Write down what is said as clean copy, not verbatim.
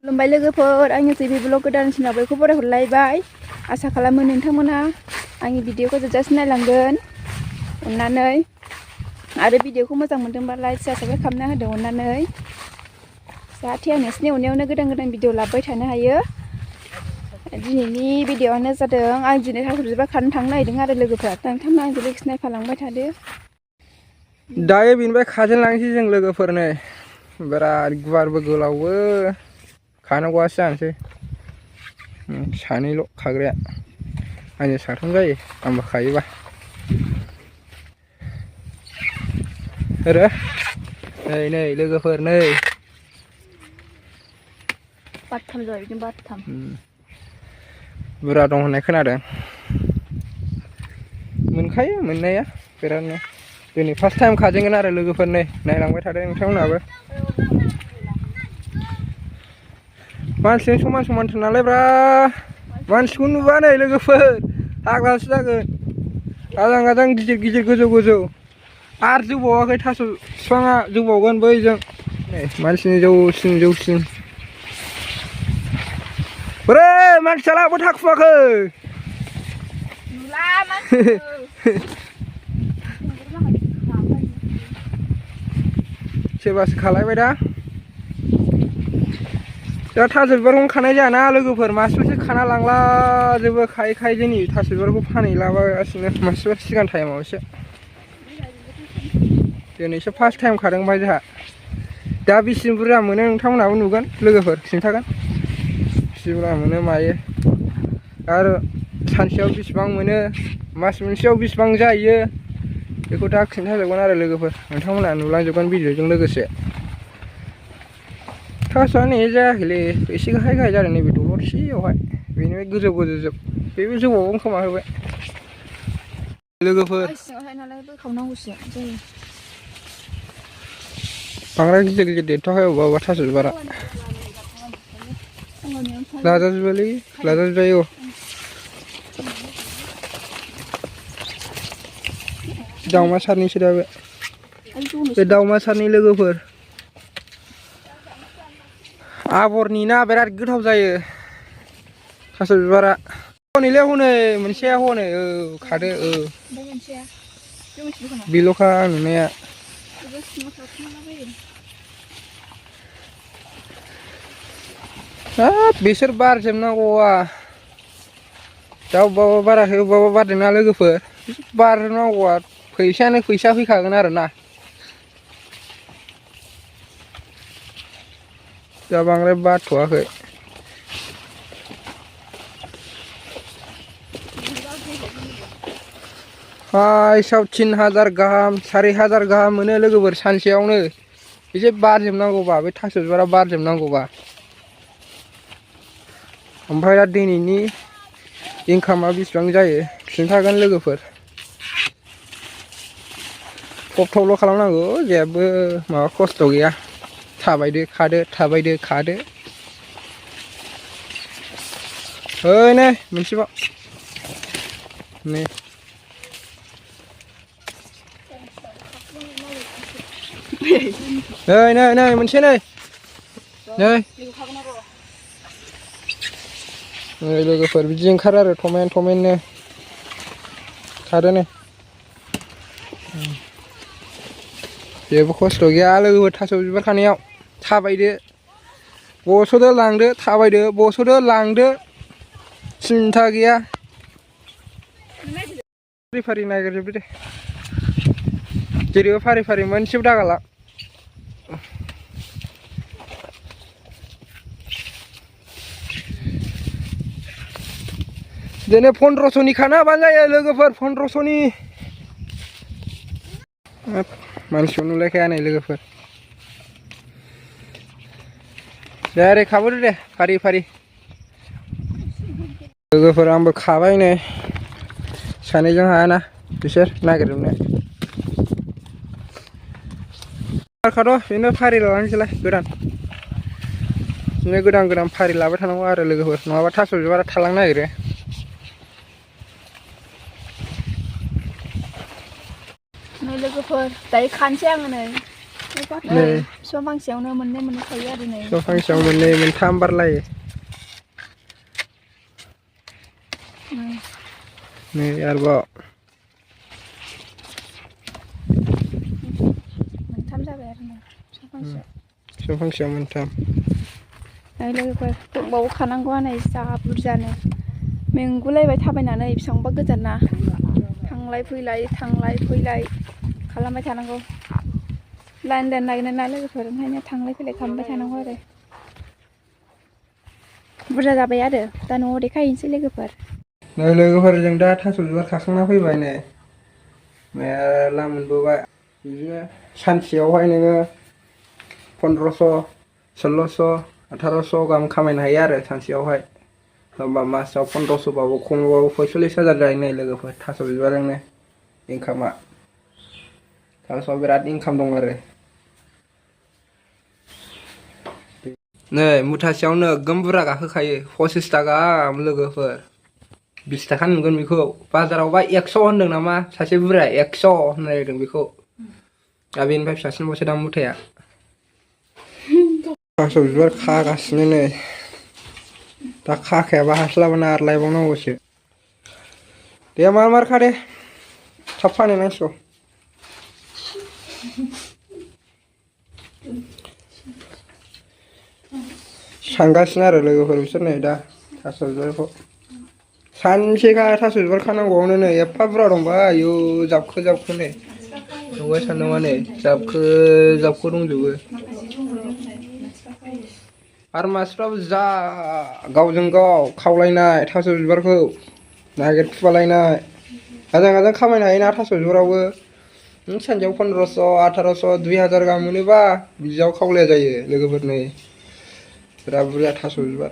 खुलुमबाय लोगोफोर आंनि जिबि ब्लग गोदानसिनाव बयखौबो बरायहरलायबाय आसा खालामो नोंथांमोना आंनि भिडिअखौ जोबजासिम नायलांगोन अननानै आरो भिडिअखौ मोजां मोनदोंबा लाइक साबस्क्राइब खालामना होदो अननानै जाहाथे आं नोंसिनि अननायावनो गोदान गोदान भिडिअ लाबोबाय थानो हायो। दिनैनि भिडिअआनो जादों आं दिनै थास' बिबार खानो थांनो नागिरदों आरो लोगोफोरा नोंथांमोना आंजों लोगोसे नायफालांबाय थादो। दायो बेनिफ्राय खाजेनलांसै जों लोगोफोरनो बिराद गुवारबो गोलावबो खानांगौआसो जानोसै सानैल' खाग्राया आंजों साथाम जायो आंबो खायोबा आरो नै लोगोफोर नै बाथाम जाबाय बिदिनो बाथाम बुरजा दं होननाय खोनादों मोनखायो मोननाया बिरादनो दिनै फार्स्ट टाइम खाजेनगोन आरो लोगोफोर नै नायलांबाय थादों नोंथांमोनहाबो मानसिजों समान समानथार नालाय ब्रा मानसिखौ नुबा नै लोगोफोर हाग्रासो जागोन आजां गाजां गिदिर गिदिर गोजौ गोजौ आरो जौबावाखै थास' बिफाङा जौबावगोन बैजों नै मानसिनि जौसिन बोरै मानसियालाय अबाव थाखुमाखो नुला मानसिखौ सोरबासो खालायबाय दा थास' बिबारखौनो खानाय जायाना लोगोफोर मानसिफोरसो खाना लांलाजोबो खायै जोंनि थास' बिबारखौ फानहैलाबागासिनो मानसिफोर सिगां टाइमाव एसे दिनैसो फार्स्ट टाइम खादोंबाय जोंहा दा बेसे बुरजा मोनो नोंथांमोनहाबो नुगोन लोगोफोर खिन्थागोन बेसे बुरजा मोनो मायो आरो सानसेयाव बेसेबां मोनो मास मोनसेयाव बेसेबां जायो बेखौ दा खिन्थाजोबगोन आरो लोगोफोर नोंथांमोनहा नुलांजोबगोन भिडिअजों लोगोसे थास'आनो जायाखैलै एसे गाहाय जादों नैबे दलरसेयावहाय बेनिफ्राय गोजौ जोब बेबो जौबावगोन खोमा होबाय लोगोफोर बांद्राय गिदिर देरथ'वाखै अबेबा थास' बिबारा लाजाजोबजायो दावमा सारनिसो दा बे दावमा सारनि लोगोफोर आबरनि ना बिराद गोथाव जायो थास' बिबारा हनैलै हनै मोनसेया हनै खादो बेल'खा नुनाया हाब बिसोर बारजोबनांगौआ दा अबेबा बाराखै अबेबा बारदोंना लोगोफोर बारनांगौआ फैसायानो फैसा फैखागोन आरो ना दा बांद्राय बारथ'वाखै फाइसाव 3000 गाहाम 4000 गाहाम मोनो लोगोफोर सानसेयावनो एसे बारजोबनांगौबा बे थास' बिबारा बारजोबनांगौबा ओमफ्राय दा दिनैनि इनकामा बेसेबां जायो खिन्थागोन लोगोफोर थब खालामनांगौ जेबो माबा खस्थ' गैया थाबायदो खादो ओइ नै मोनसेबाव नै मोनसे नै लोगोफोर बिदि ओंखारो आरो थमेननो खादो नै जेबो खस्थ' गैया लोगोफोर थास' बिबार खानायाव थाबायदो बस'दो लांदो थाबायदो बस'दो लांदो सिन्था गैया फारि नागिरजोबदो दे जेरैबो फारि मोनसेबो दागाला दिनै 1500नि खाना हाबानो जायो लोगोफोर 1500नि मानसिखौ नुलायखाया नै लोगोफोर दे ओरै खाबोदो दे फारि लोगोफोर आंबो खाबाय नै सानैजों हायाना बिसोर नागिरजोबनो खाद' बेनो फारि लालांसैलाय गोदान फारि लाबाय थानांगौ आरो लोगोफोर नङाबा थास' बिबारा थालांनो नागिरो लोगोफोर दायो खानोसै आङो नै नै बिफां फांसेयावनो मोननै मोननै थायो आरो नै बिफां फांसेयाव मोननै मोनथाम बारलायो नै आरोबाव मोनथाम जाबाय आरो नै बिफां फांसेयाव बिफां फांसेयाव मोनथाम नै लोगोफोर दंबावो खानांगौआ नै जा बुरजानो मेंगुलायबाय थाबायनानै बेसेबांबा गोजान ना थांलाय फैलाय खालामबाय थानांगौ लाइन नागिरना ना लोगोफोर ओंखायनो थांलाय फैलाय खालामबाय थानांगौ आरो बुरजा जाबाय आरो दा न'आव देखायहैनोसै लोगोफोर नै लोगोफोर जों दा थास' बिबार खाखांना फैबाय नै मेरला मोनबोबाय बिदिनो सानसेयावहाय नोङो 1500 1600 1800 गाहाम खामायनो हायो आरो सानसेयावहाय होमबा मासाव 1500 बाबो खमबाबो 45,000 जायो नै लोगोफोर थास' बिबारजोंनो इनकामा थास'आव बिराद इनकाम दं आरो नै मुथासेयावनो गोम बुरजा गाखोखायो 25 थाखा लोगोफोर 20 थाखा मोनगोन बेखौ बाजारावबा 100 होनदों नामा सासे बुरैया 100 होनलायदों बेखौ दा बेनिफ्राय फिसासिनबावसो दाम मुथाया थास' बिबार खागासिनो नै दा खाखायाबा हास्लाबाना आरो लायबावनांगौसो दे मार दे थाब फानहैनांसिगौ सांगासिनो आरो लोगोफोर बिसोर नै दा थास' बिबारखौ सानसेखा थास' बिबार खानांगौआवनो नै एफा बुरजा दंबा आयु जाबखो नै नुबाय सानदोंमा नै जाबखो दंजोबो आरो मानसिफ्राबो जा गावजों गाव खावलायनाय थास' बिबारखौ नागिरखुमालायनाय आजां खामायनो हायोना थास' बिबारावबो नों सानसेयाव 1500 1800 2000 गाहाम मोनोबा बिदियाव खावलाया जायो लोगोफोर नै बिराद बुरजा थास' बिबार